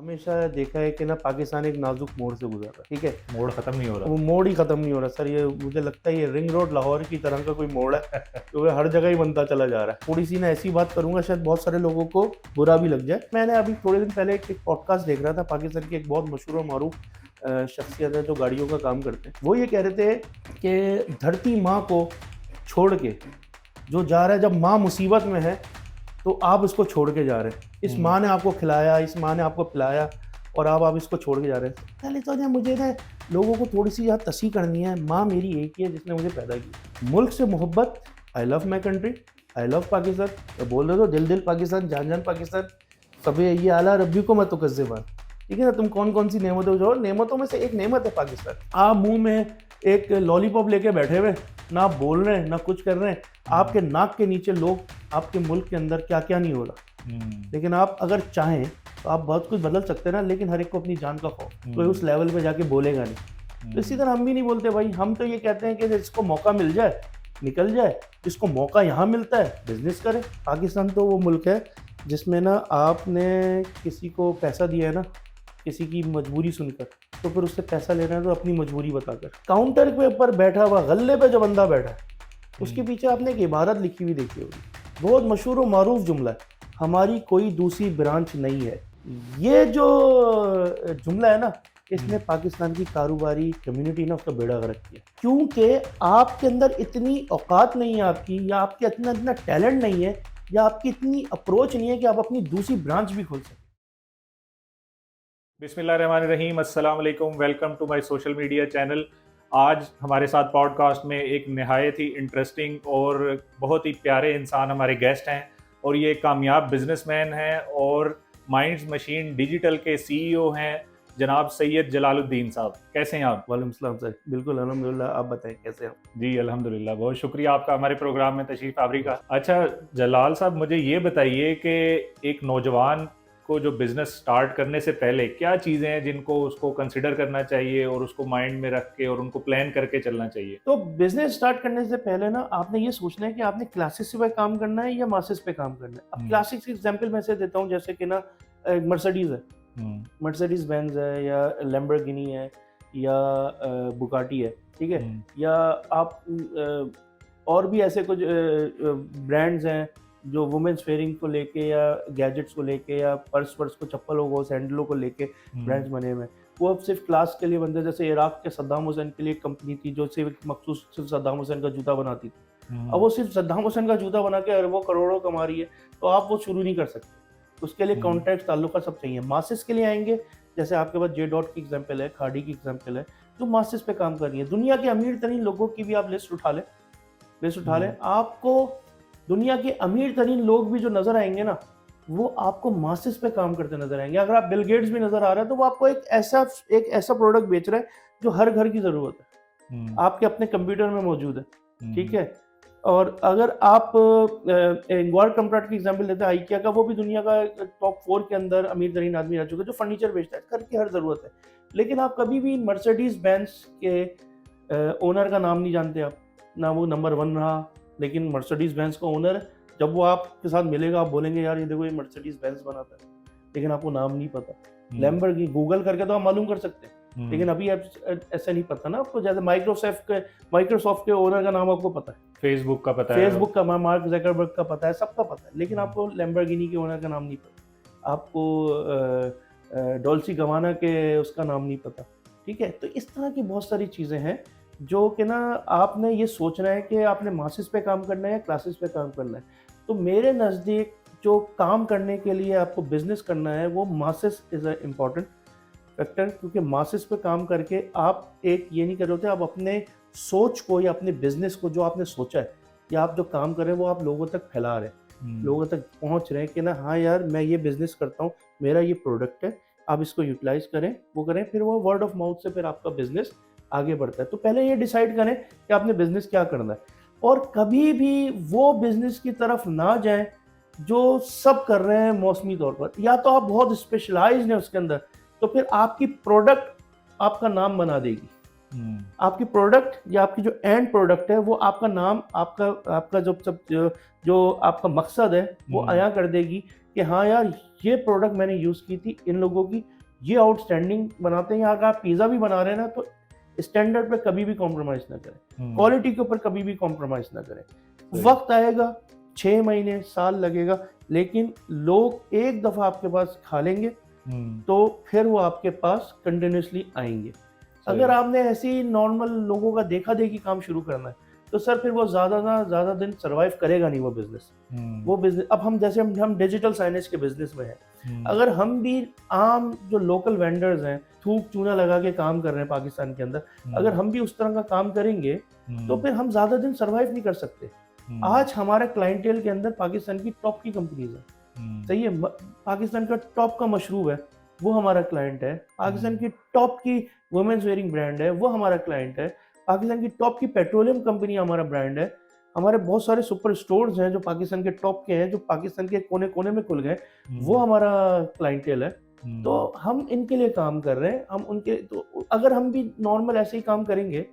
हमेशा देखा है कि ना पाकिस्तान एक नाजुक मोड़ से गुजर रहा है। ठीक है, मोड़ खत्म नहीं हो रहा। वो मोड़ ही खत्म नहीं हो रहा सर। ये मुझे लगता है ये रिंग रोड लाहौर की तरह का कोई मोड़ है क्योंकि हर जगह ही बनता चला जा रहा है। थोड़ी सी ना ऐसी बात करूंगा शायद बहुत सारे लोगों को बुरा भी लग जाए। मैंने अभी थोड़े दिन पहले एक पॉडकास्ट देख रहा था, पाकिस्तान की एक बहुत मशहूर और मारूफ शख्सियत है जो गाड़ियों का काम करते हैं। वो ये कह रहे थे कि धरती माँ को छोड़ के जो जा रहा है, जब माँ मुसीबत में है तो आप इसको छोड़ के जा रहे हैं। इस माँ ने आपको खिलाया, इस माँ ने आपको पिलाया और आप इसको छोड़ के जा रहे हैं। पहले तो मुझे ना लोगों को थोड़ी सी यहाँ तसी करनी है। माँ मेरी एक ही है जिसने मुझे पैदा किया। मुल्क से मोहब्बत, I love my country, I love Pakistan. तो बोल रहे हो दिल दिल पाकिस्तान, जान जान पाकिस्तान, सब ये आला रब्बी को मैं तो कज़्ज़बान। ठीक है ना, तुम कौन कौन सी नेमतों जो नेमतों में से एक नेमत है पाकिस्तान। आप मुंह में एक लॉलीपॉप लेके बैठे हुए, ना आप बोल रहे हैं ना कुछ कर रहे हैं। आपके नाक के नीचे लोग, आपके मुल्क के अंदर क्या क्या नहीं हो रहा। लेकिन आप अगर चाहें तो आप बहुत कुछ बदल सकते हैं ना, लेकिन हर एक को अपनी जान का खौफ, कोई उस लेवल पे जाके बोलेगा नहीं। तो इसी तरह हम भी नहीं बोलते भाई। हम तो ये कहते हैं कि जिसको मौका मिल जाए निकल जाए, जिसको मौका यहाँ मिलता है बिजनेस करे। पाकिस्तान तो वो मुल्क है जिसमें ना आपने किसी को पैसा दिया है ना, किसी की मजबूरी सुनकर, तो फिर उससे पैसा लेना है तो अपनी मजबूरी बताकर। काउंटर के ऊपर बैठा हुआ, गल्ले पे जो बंदा बैठा है, उसके पीछे आपने एक इबारत लिखी हुई देखी होगी, बहुत मशहूर और मारूफ जुमला है, हमारी कोई दूसरी ब्रांच नहीं है। ये जो जुमला है ना, इसने पाकिस्तान की कारोबारी कम्युनिटी ने उसका बेड़ा गर्क किया, क्योंकि आपके अंदर इतनी औकात नहीं है आपकी, या आपके इतना इतना टैलेंट नहीं है, या आपकी इतनी अप्रोच नहीं है कि आप अपनी दूसरी ब्रांच भी खोल सकें। बिस्मिल्लाहिर्रहमानिर्रहीम, अस्सलाम वालेकुम, welcome to my social media channel. आज हमारे साथ पॉडकास्ट में एक नहायत ही इंटरेस्टिंग और बहुत ही प्यारे इंसान हमारे गेस्ट हैं, और ये कामयाब बिजनेसमैन हैं और माइंड्स मशीन डिजिटल के सीईओ हैं, जनाब सैयद जलालुद्दीन साहब। कैसे हैं आप? वालेकुम सलाम सर, बिल्कुल अल्हम्दुलिल्लाह। आप बताएं कैसे हैं? जी अल्हम्दुलिल्लाह, बहुत शुक्रिया आपका हमारे प्रोग्राम में तशरीफ आवरी का। अच्छा जलाल साहब, मुझे ये बताइए कि एक नौजवान को जो बिजनेस स्टार्ट करने से पहले क्या चीज़ें हैं जिनको उसको कंसिडर करना चाहिए और उसको माइंड में रख के और उनको प्लान करके चलना चाहिए? तो बिजनेस स्टार्ट करने से पहले ना आपने ये सोचना है कि आपने क्लासेस पे काम करना है या मासेस पे काम करना है। अब क्लासिक एग्जांपल मैं से देता हूँ, जैसे कि ना मर्सिडीज है, मर्सिडीज बेंज है, या लैम्बोर्गिनी है, या बुगाटी है। ठीक है, या आप और भी ऐसे कुछ ब्रांड्स हैं जो वुमेन्स फेयरिंग को लेके, या गैजेट्स को लेके, या पर्स को, चप्पलों को, सैंडलों को लेके ब्रांड्स बने हुए हैं। वो अब सिर्फ क्लास के लिए बनते, जैसे इराक के सद्दाम हुसैन के लिए एक कंपनी थी जो सिर्फ मखसूस सिर्फ सद्दाम हुसैन का जूता बनाती थी। अब वो सिर्फ सद्दाम हुसैन का जूता बना के अरबों करोड़ों कमा रही है, तो आप वो शुरू नहीं कर सकते। उसके लिए कॉन्टैक्ट, ताल्लुका सब चाहिए। मासेस के लिए आएंगे, जैसे आपके पास जे डॉट की एग्जाम्पल है, खाड़ी की एग्जाम्पल है, जो मासेस पे काम कर रही है। दुनिया के अमीर तरीन लोगों की भी आप लिस्ट उठा लें, आपको दुनिया के अमीर तरीन लोग भी जो नजर आएंगे ना, वो आपको मासेस पे काम करते नजर आएंगे। अगर आप बिल गेट्स भी नजर आ रहा है तो वो आपको एक ऐसा प्रोडक्ट बेच रहा है जो हर घर की जरूरत है, आपके अपने कंप्यूटर में मौजूद है। ठीक है, और अगर आप वर्ल्ड कंप्यूटर की एग्जांपल लेते हैं, आइकिया का, वो भी दुनिया का टॉप 4 के अंदर अमीर तरीन आदमी रह चुका है, जो फर्नीचर बेचता है, घर की हर जरूरत है। लेकिन आप कभी भी मर्सिडीज बेंज के ओनर का नाम नहीं जानते आप, ना वो नंबर 1 रहा, लेकिन मर्सिडीज बेंज का ओनर है। जब वो आपके साथ मिलेगा आप बोलेंगे यार ये देखो ये मर्सिडीज बेंज बनाता है, लेकिन आपको नाम नहीं पता। लैम्बोर्गिनी गूगल करके तो आप मालूम कर सकते हैं, लेकिन अभी ऐसा नहीं पता ना आपको। जैसे माइक्रोसॉफ्ट के ओनर का नाम आपको पता है, फेसबुक का पता है, फेसबुक का, मार्क जकरबर्ग का पता है, सबका पता है, लेकिन आपको लैम्बोर्गिनी के ओनर का नाम नहीं पता, आपको डॉल्सी गवाना के उसका नाम नहीं पता। ठीक है, तो इस तरह की बहुत सारी चीज़ें हैं जो कि ना आपने ये सोचना है कि आपने मासेस पे काम करना है या क्लासेस पे काम करना है। तो मेरे नज़दीक जो काम करने के लिए आपको बिजनेस करना है वो masses is a important factor, क्योंकि मासेस पे काम करके आप एक ये नहीं कर रहे होते, आप अपने सोच को या अपने बिजनेस को जो आपने सोचा है या आप जो काम कर रहे हैं वो आप लोगों तक फैला रहे हैं, लोगों तक पहुंच रहे हैं कि ना हाँ यार मैं ये बिजनेस करता हूँ, मेरा ये प्रोडक्ट है, आप इसको यूटिलाइज करें, वो करें, फिर वो वर्ड ऑफ माउथ से फिर आपका बिजनेस आगे बढ़ता है। तो पहले ये डिसाइड करें कि आपने बिजनेस क्या करना है, और कभी भी वो बिजनेस की तरफ ना जाएं जो सब कर रहे हैं मौसमी तौर पर। या तो आप बहुत स्पेशलाइज्ड हैं उसके अंदर, तो फिर आपकी प्रोडक्ट आपका नाम बना देगी। आपकी प्रोडक्ट या आपकी जो एंड प्रोडक्ट है वो आपका नाम, आपका जो आपका मकसद है वो अया कर देगी कि हाँ यार ये प्रोडक्ट मैंने यूज़ की थी, इन लोगों की ये आउटस्टैंडिंग बनाते हैं। अगर आप पिज़्ज़ा भी बना रहे हैं ना तो स्टैंडर्ड पे कभी भी कॉम्प्रोमाइज़ ना करें, क्वालिटी के ऊपर कभी भी कॉम्प्रोमाइज़ ना करें। वक्त आएगा, 6 महीने, साल लगेगा, लेकिन लोग एक दफ़ा आपके पास खा लेंगे तो फिर वो आपके पास कंटिन्यूसली आएंगे। अगर आपने ऐसी नॉर्मल लोगों का देखा देखी काम शुरू करना है तो सर फिर वो ज़्यादा दिन सर्वाइव करेगा नहीं वो बिजनेस। वो बिजनेस अब हम जैसे हम डिजिटल साइनेज के बिजनेस में हैं, अगर हम भी आम जो लोकल वेंडर्स हैं थूक चूना लगा के काम कर रहे हैं पाकिस्तान के अंदर, अगर हम भी उस तरह का काम करेंगे तो फिर हम ज़्यादा दिन सर्वाइव नहीं कर सकते। आज हमारे क्लाइंटेल के अंदर पाकिस्तान की टॉप की कंपनीज है, सही है, पाकिस्तान का टॉप का मशरूब है वो हमारा क्लाइंट है, पाकिस्तान की टॉप की वुमेन्स वेयरिंग ब्रांड है वो हमारा क्लाइंट है, पाकिस्तान की टॉप की पेट्रोलियम कंपनी हमारा ब्रांड है, हमारे बहुत सारे सुपर स्टोर्स हैं जो पाकिस्तान के टॉप के हैं जो पाकिस्तान के कोने कोने में खुल गए, वो हमारा क्लाइंटेल है। तो हम इनके लिए काम कर रहे हैं, हम उनके तो अगर हम भी नॉर्मल ऐसे ही काम करेंगे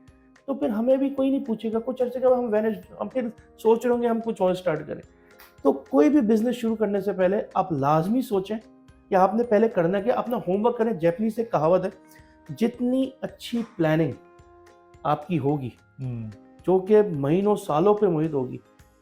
तो फिर हमें भी कोई नहीं पूछेगा, कुछ अर्से के बाद हम फिर सोच रहे होंगे हम कुछ और स्टार्ट करें। तो कोई भी बिजनेस शुरू करने से पहले आप लाजमी सोचें कि आपने पहले करना क्या, अपना होमवर्क करें। जैपनीज से कहावत है, जितनी अच्छी प्लानिंग आपकी होगी जो कि महीनों सालों पे मुहित होगी,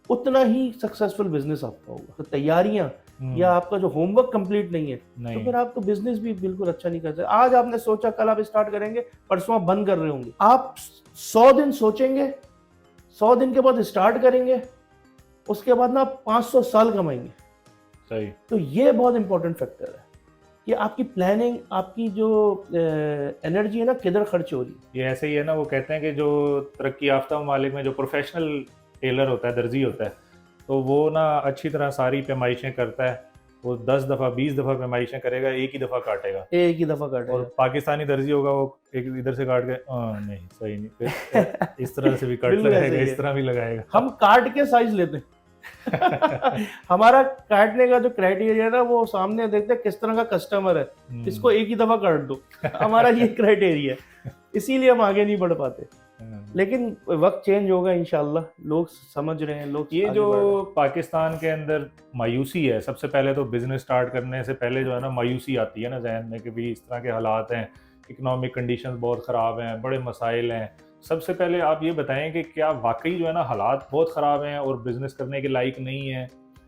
उतना ही सक्सेसफुल बिजनेस आपका होगा। तो तैयारियां या आपका जो होमवर्क कंप्लीट नहीं है तो फिर आप तो बिजनेस भी बिल्कुल अच्छा नहीं कर सकते। आज आपने सोचा कल आप स्टार्ट करेंगे, परसों आप बंद कर रहे होंगे। आप 100 दिन सोचेंगे, 100 दिन के बाद स्टार्ट करेंगे, उसके बाद ना आप 500 साल कमाएंगे। सही। तो ये बहुत इंपॉर्टेंट फैक्टर है कि आपकी प्लानिंग, आपकी जो एनर्जी है ना किधर खर्च हो रही है। ये ऐसे ही है ना, वो कहते हैं कि जो तरक्की याफ्ता ममालिक में जो प्रोफेशनल टेलर होता है, दर्जी होता है, तो वो ना अच्छी तरह सारी पैमाइशें करता है। वो 10 दफ़ा 20 दफ़ा पैमाइशें करेगा, एक ही दफ़ा काटेगा। एक ही दफा काटेगा। और पाकिस्तानी दर्जी होगा वो एक इधर से काट के नहीं सही नहीं, फिर इस तरह से भी कट बिल्कुल लगाएगा, ऐसे ही इस है। तरह भी लगाएगा। हम काट के साइज लेते हैं। हमारा काटने का जो क्राइटेरिया है ना वो सामने देखते हैं किस तरह का कस्टमर है, इसको एक ही दफा काट दो। हमारा ये क्राइटेरिया है, इसीलिए हम आगे नहीं बढ़ पाते। लेकिन वक्त चेंज होगा इंशाल्लाह, लोग समझ रहे हैं, लोग ये आगे जो बढ़ रहे हैं। पाकिस्तान के अंदर मायूसी है, सबसे पहले तो बिजनेस स्टार्ट करने से पहले जो है ना मायूसी आती है ना जहन में कि भी इस तरह के हालात हैं, इकोनॉमिक कंडीशंस बहुत ख़राब हैं, बड़े मसाइल हैं। सबसे पहले आप ये बताएं कि क्या वाकई जो है ना हालात बहुत ख़राब हैं और बिजनेस करने के लायक नहीं है,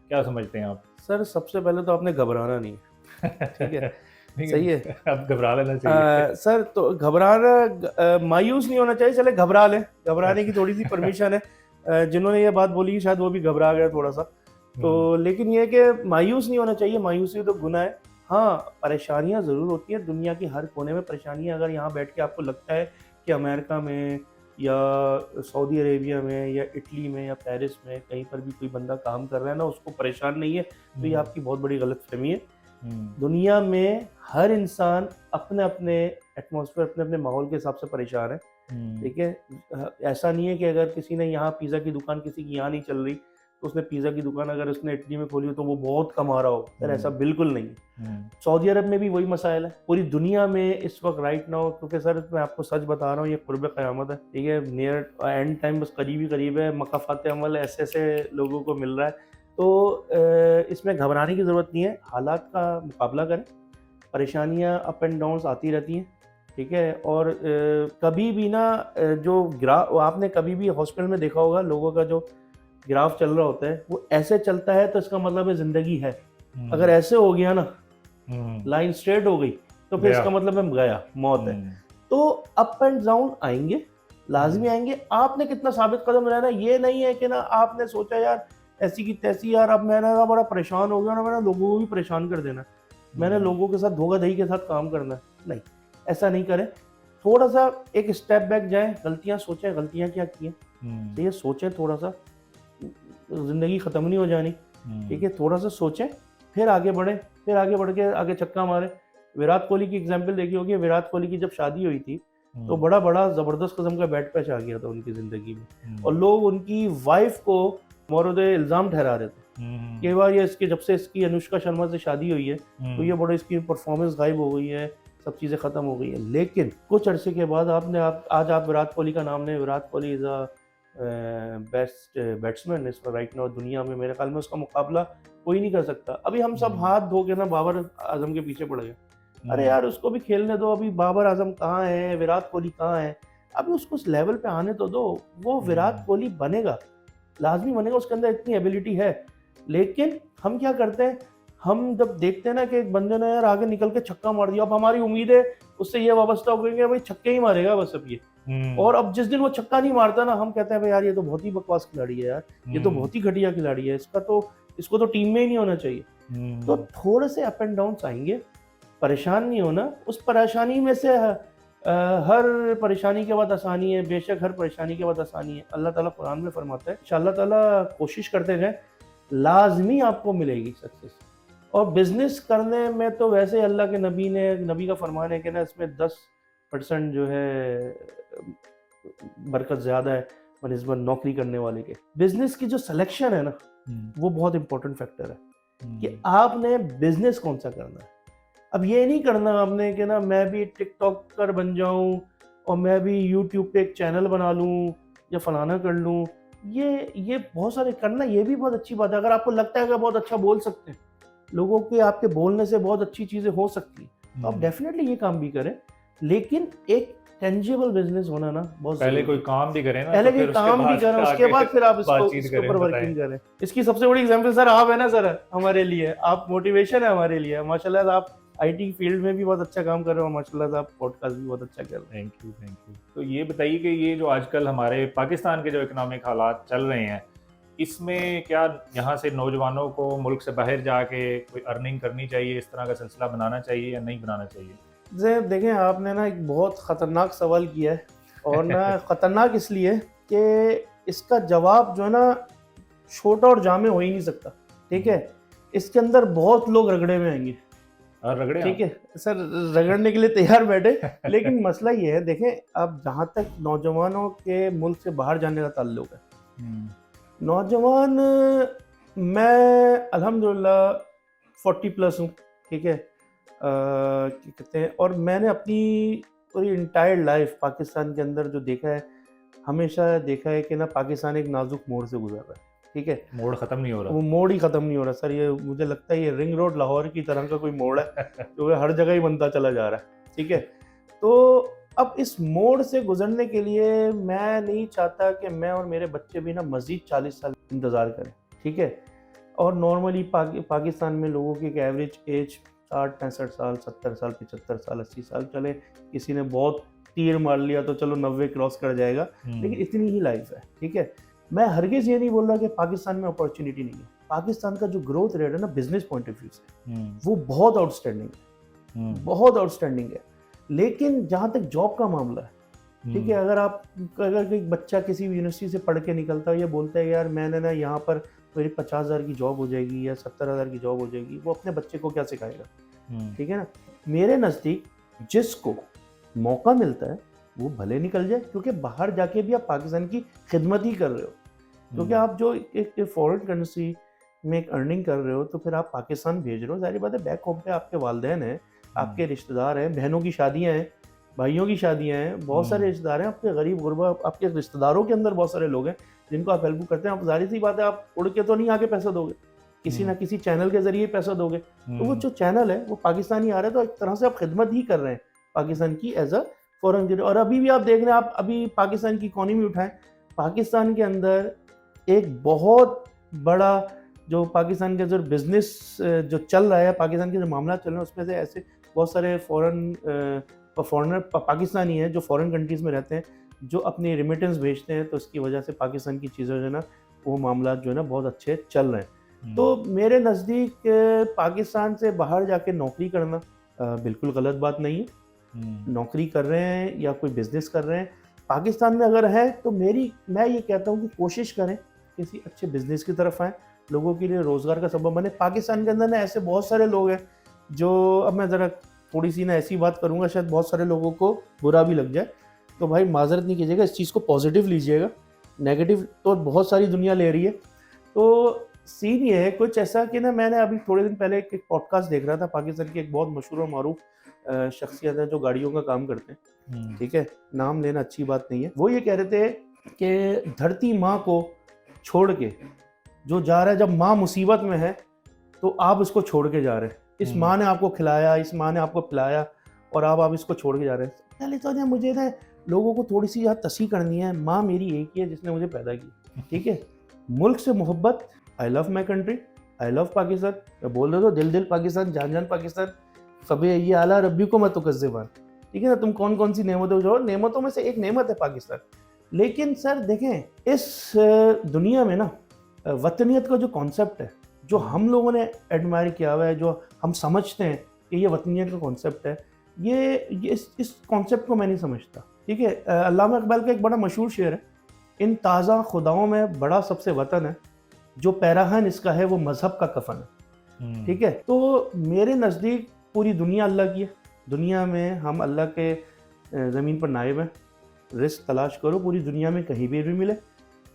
क्या समझते हैं आप? सर सबसे पहले तो आपने घबराना नहीं है, ठीक है? सही है। अब घबरा लेना चाहिए। सर तो घबराना, मायूस नहीं होना चाहिए, चले घबरा लें, घबराने की थोड़ी सी परमिशन है। जिन्होंने ये बात बोली शायद वो भी घबरा गया थोड़ा सा, तो लेकिन ये कि मायूस नहीं होना चाहिए, मायूसी तो गुनाह है। हाँ, परेशानियां ज़रूर होती हैं, दुनिया की हर कोने में परेशानियां। अगर यहाँ बैठ के आपको लगता है कि अमेरिका में या सऊदी अरेबिया में या इटली में या पेरिस में कहीं पर भी कोई बंदा काम कर रहा है ना उसको परेशान नहीं है, तो ये आपकी बहुत बड़ी गलतफहमी है। दुनिया में हर इंसान अपने अपने एटमॉस्फेयर, अपने अपने माहौल के हिसाब से परेशान है, ठीक है? ऐसा नहीं है कि अगर किसी ने यहाँ पिज़्ज़ा की दुकान किसी की यहाँ नहीं चल रही तो उसने पिज़्ज़ा की दुकान अगर उसने इटली में खोली हो तो वो बहुत कमा रहा हो, सर ऐसा बिल्कुल नहीं है। सऊदी अरब में भी वही मसाइल है, पूरी दुनिया में इस वक्त राइट नाउ, क्योंकि सर मैं आपको सच बता रहा हूँ, ये कुर्ब क़यामत है, ठीक है? नियर एंड टाइम बस करीब ही करीब है, मकाफ़ात अमल ऐसे ऐसे लोगों को मिल रहा है। तो इसमें घबराने की ज़रूरत नहीं है, हालात का मुकाबला करें, परेशानियाँ अप एंड डाउन्स आती रहती हैं, ठीक है? और कभी भी ना जो आपने कभी भी हॉस्पिटल में देखा होगा लोगों का जो ग्राफ चल रहा होता है वो ऐसे चलता है तो इसका मतलब है ज़िंदगी है। अगर ऐसे हो गया ना, लाइन स्ट्रेट हो गई, तो फिर इसका मतलब है गया, मौत है। तो अप एंड डाउन आएंगे, लाजमी आएंगे। आपने कितना साबित कदम रहना, ये नहीं है कि ना आपने सोचा यार ऐसी की तैसी, यार अब मैंने ना बड़ा परेशान हो गया ना, मैंने लोगों को भी परेशान कर देना, मैंने लोगों के साथ धोखाधड़ी के साथ काम करना है। नहीं, ऐसा नहीं करें। थोड़ा सा एक स्टेप बैक जाएं, गलतियां सोचें, गलतियां क्या की हैं, तो ये सोचें थोड़ा सा, जिंदगी खत्म नहीं हो जानी, ठीक है? थोड़ा सा सोचें, फिर आगे बढ़ें, फिर आगे बढ़ के आगे छक्का मारें। विराट कोहली की एग्जाम्पल देखी होगी, विराट कोहली की जब शादी हुई थी तो बड़ा ज़बरदस्त किस्म का बैट पैच आ गया था उनकी ज़िंदगी में, और लोग उनकी वाइफ को मोरद इल्ज़ाम ठहरा रहे थे कि बार ये इसके जब से इसकी अनुष्का शर्मा से शादी हुई है तो ये बड़े इसकी परफॉर्मेंस गायब हो गई है, सब चीज़ें ख़त्म हो गई है। लेकिन कुछ अरसे के बाद आज आप विराट कोहली का नाम लें, Virat Kohli is a best batsman इस राइट नाउ दुनिया में। मेरे ख्याल में उसका मुकाबला कोई नहीं कर सकता। अभी हम सब हाथ धो के ना बाबर आजम के पीछे पड़ गए। अरे यार उसको भी खेलने दो। अभी बाबर आजम कहाँ है, विराट कोहली कहाँ है, अभी उसको उस लेवल पे आने तो दो। वो विराट कोहली बनेगा, लाजमी बनेगा, उसके अंदर इतनी एबिलिटी है। लेकिन हम क्या करते हैं, हम जब देखते हैं ना कि एक बंदे ने यार आगे निकल के छक्का मार दिया, अब हमारी उम्मीद है उससे ये वाबस्ता हो गई भाई छक्के ही मारेगा बस अब ये। और अब जिस दिन वो छक्का नहीं मारता ना, हम कहते हैं भाई यार ये तो बहुत ही बकवास खिलाड़ी है यार, ये तो बहुत ही घटिया खिलाड़ी है, इसको तो टीम में ही नहीं होना चाहिए। तो थोड़े से अप एंड डाउन आएंगे, परेशान नहीं होना। उस परेशानी में से हर परेशानी के बाद आसानी है, बेशक हर परेशानी के बाद आसानी है। अल्लाह ताला कुरान में फरमाता है, इंशाअल्लाह ताला कोशिश करते गए लाजमी आपको मिलेगी सक्सेस। और बिजनेस करने में तो वैसे अल्लाह के नबी का फरमान है कि ना इसमें 10% जो है बरकत ज़्यादा है बनिस्बत नौकरी करने वाले के। बिजनेस की जो सिलेक्शन है ना, वो बहुत इंपॉर्टेंट फैक्टर है कि आपने बिजनेस कौन सा करना है। अब ये नहीं करना आपने कि ना मैं भी टिकटॉकर बन जाऊं और मैं भी यूट्यूब पे एक चैनल बना लूं या फलाना कर लूं। ये बहुत सारे करना, ये भी बहुत अच्छी बात है। अगर आपको लगता है कि बहुत अच्छा बोल सकते हैं, लोगों के आपके बोलने से बहुत अच्छी चीज़ें हो सकती हैं, तो आप डेफिनेटली ये काम भी करें। लेकिन एक टेंजिबल बिजनेस होना ना बहुत पहले कोई काम भी करें ना, पहले तो कोई फिर काम भी करें, उसके बाद फिर आप इसके ऊपर वर्किंग करें। इसकी सबसे बड़ी एग्जांपल सर आप है ना सर, हमारे लिए आप मोटिवेशन है हमारे लिए। माशाल्लाह आप आईटी फील्ड में भी बहुत अच्छा काम कर रहे हो, माशाल्लाह आप पॉडकास्ट भी बहुत अच्छा कर रहे हैं। Thank you. तो ये बताइए कि ये जो आजकल हमारे पाकिस्तान के जो इकोनॉमिक हालात चल रहे हैं, इसमें क्या यहाँ से नौजवानों को मुल्क से बाहर जाके कोई अर्निंग करनी चाहिए, इस तरह का सिलसिला बनाना चाहिए या नहीं बनाना चाहिए? देखें आपने ना एक बहुत ख़तरनाक सवाल किया है, और ना ख़तरनाक इसलिए कि इसका जवाब जो है ना छोटा और जामे हो ही नहीं सकता। ठीक है, इसके अंदर बहुत लोग रगड़े में आएंगे और रगड़े, ठीक है सर, रगड़ने के लिए तैयार बैठे। लेकिन मसला ये है, देखें अब जहाँ तक नौजवानों के मुल्क से बाहर जाने का ताल्लुक है, नौजवान मैं अल्हम्दुलिल्लाह 40+ हूँ, ठीक है, क्या कहते हैं, और मैंने अपनी पूरी इंटायर लाइफ पाकिस्तान के अंदर जो देखा है, हमेशा देखा है कि ना पाकिस्तान एक नाजुक मोड़ से गुजर रहा है। ठीक है, मोड़ खत्म नहीं हो रहा, वो मोड़ ही खत्म नहीं हो रहा सर। ये मुझे लगता है ये रिंग रोड लाहौर की तरह का कोई मोड़ है जो हर जगह ही बनता चला जा रहा है। ठीक है, तो अब इस मोड़ से गुजरने के लिए मैं नहीं चाहता कि मैं और मेरे बच्चे भी ना मज़ीद 40 साल इंतज़ार करें। ठीक है, और नॉर्मली पाकिस्तान में लोगों की एक एवरेज एज 60-65 साल, 70 साल, 75 साल, 80 साल, चले किसी ने बहुत तीर मार लिया तो चलो 90 क्रॉस कर जाएगा, लेकिन इतनी ही लाइफ है। ठीक है, मैं हरगिज़ ये नहीं बोल रहा कि पाकिस्तान में अपॉर्चुनिटी नहीं है। पाकिस्तान का जो ग्रोथ रेट है ना बिजनेस पॉइंट ऑफ व्यू से, वो बहुत आउटस्टैंडिंग है, बहुत आउटस्टैंडिंग है। लेकिन जहाँ तक जॉब का मामला है, ठीक है, अगर कोई बच्चा किसी यूनिवर्सिटी से पढ़ के निकलता है, ये बोलता है यार मैंने ना यहाँ पर मेरी 50,000 की जॉब हो जाएगी या 70,000 की जॉब हो जाएगी, वो अपने बच्चे को क्या सिखाएगा? ठीक है ना, मेरे नज़दीक जिसको मौका मिलता है वो भले निकल जाए, क्योंकि बाहर जाके भी आप पाकिस्तान की खिदमत ही कर रहे हो। क्योंकि आप जो एक फॉरेन कंट्री में एक अर्निंग कर रहे हो, तो फिर आप पाकिस्तान भेज रहे हो, जाहिर बात है बैक होम पे आपके वालिदैन हैं, आपके रिश्तेदार हैं, बहनों की शादियां हैं, भाइयों की शादियां हैं, बहुत सारे रिश्तेदार हैं, आपके गरीब गुरबा, आपके रिश्तेदारों के अंदर बहुत सारे लोग हैं जिनको आप हेल्प करते हैं। आप जाहिर सी बात है आप उड़ के तो नहीं आके पैसा दोगे, किसी ना किसी चैनल के जरिए पैसा दोगे। तो वो जो चैनल है वो पाकिस्तानी आ रहा है, तो एक तरह से आप खिदमत ही कर रहे हैं पाकिस्तान की एज अ फॉरेन। और अभी भी आप देख रहे हैं, आप अभी पाकिस्तान की इकोनॉमी उठाएं, पाकिस्तान के अंदर एक बहुत बड़ा जो पाकिस्तान के जो बिजनेस जो चल रहा है, पाकिस्तान के जो मामला चल रहे हैं, उसमें से ऐसे बहुत सारे फॉरेनर पाकिस्तानी हैं जो फॉरेन कंट्रीज़ में रहते हैं, जो अपनी रिमिटेंस भेजते हैं, तो इसकी वजह से पाकिस्तान की चीज़ें जो है ना, वो मामला जो है ना बहुत अच्छे चल रहे हैं। तो मेरे नज़दीक पाकिस्तान से बाहर जाके नौकरी करना बिल्कुल गलत बात नहीं है। नौकरी कर रहे हैं या कोई बिजनेस कर रहे हैं पाकिस्तान में अगर है, तो मैं ये कहता हूँ कि कोशिश करें किसी अच्छे बिजनेस की तरफ आएँ, लोगों के लिए रोज़गार का सबब बने। पाकिस्तान के अंदर ना ऐसे बहुत सारे लोग हैं जो, अब मैं ज़रा थोड़ी सी ना ऐसी बात करूँगा शायद बहुत सारे लोगों को बुरा भी लग जाए, तो भाई माजरत नहीं कीजिएगा, इस चीज़ को पॉजिटिव लीजिएगा, नेगेटिव तो बहुत सारी दुनिया ले रही है। तो सीन ये है कुछ ऐसा कि ना, मैंने अभी थोड़े दिन पहले एक पॉडकास्ट देख रहा था, पाकिस्तान की एक बहुत मशहूर और मारूफ शख्सियत है जो गाड़ियों का काम करते हैं, ठीक है, नाम लेना अच्छी बात नहीं है। वो ये कह रहे थे कि धरती माँ को छोड़ के जो जा रहा है, जब माँ मुसीबत में है तो आप उसको छोड़ के जा रहे हैं। इस माँ ने आपको खिलाया, इस माँ ने आपको पिलाया और आप इसको छोड़ के जा रहे हैं। पहले तो मुझे ना लोगों को थोड़ी सी यार तसी करनी है, माँ मेरी एक ही है जिसने मुझे पैदा किया, ठीक है। मुल्क से मोहब्बत, I love my country, I love Pakistan. मैं बोल रहा हूँ दिल दिल पाकिस्तान, जान जान पाकिस्तान, कभी ये आला रब्बी को मत तुकज़्ज़िबान, ठीक है ना। तुम कौन कौन सी नेमतों जो, नेमतों में से एक नेमत है पाकिस्तान। लेकिन सर देखें, इस दुनिया में ना वतनियत का जो कॉन्सेप्ट है, जो हम लोगों ने एडमायर किया हुआ है, जो हम समझते हैं कि ये वतनियत का कॉन्सेप्ट है, ये इस कॉन्सेप्ट को मैं नहीं समझता, ठीक है। अल्लामा इकबाल का एक बड़ा मशहूर शेर है, इन ताज़ा खुदाओं में बड़ा सबसे वतन है, जो पैराहन इसका है वो मज़हब का कफन है, ठीक है। तो मेरे नज़दीक पूरी दुनिया अल्लाह की है। दुनिया में हम अल्लाह के ज़मीन पर नायब हैं। रिस्क तलाश करो पूरी दुनिया में, कहीं भी मिले,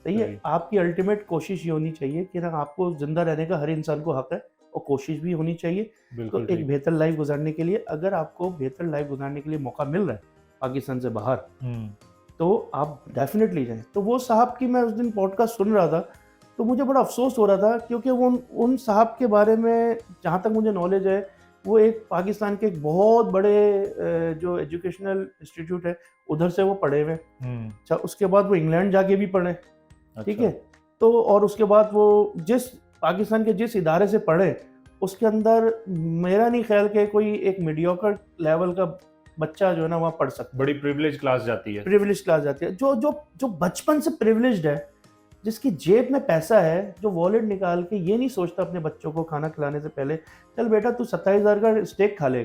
सही है। आपकी अल्टीमेट कोशिश ये होनी चाहिए कि ना आपको ज़िंदा रहने का हर इंसान को हक़ है और कोशिश भी होनी चाहिए। तो एक बेहतर लाइफ गुजारने के लिए, अगर आपको बेहतर लाइफ गुजारने के लिए मौका मिल रहा है पाकिस्तान से बाहर, तो आप डेफिनेटली जाएं। तो वो साहब की मैं उस दिन पॉडकास्ट सुन रहा था, तो मुझे बड़ा अफसोस हो रहा था, क्योंकि वो उन साहब के बारे में जहाँ तक मुझे नॉलेज है, वो एक पाकिस्तान के एक बहुत बड़े जो एजुकेशनल इंस्टीट्यूट है उधर से वो पढ़े हुए। अच्छा, उसके बाद वो इंग्लैंड जाके भी पढ़े, ठीक है। तो और उसके बाद वो जिस पाकिस्तान के जिस इदारे से पढ़े, उसके अंदर मेरा नहीं ख्याल कि कोई एक मीडियोकर लेवल का बच्चा जो है ना वहाँ पढ़ सकता। बड़ी प्रिविलेज क्लास जाती है, प्रिविलेज क्लास जाती है, जो जो जो बचपन से प्रिविलेज्ड है, जिसकी जेब में पैसा है, जो वॉलेट निकाल के ये नहीं सोचता अपने बच्चों को खाना खिलाने से पहले, चल बेटा तू 27,000 का स्टेक खा ले,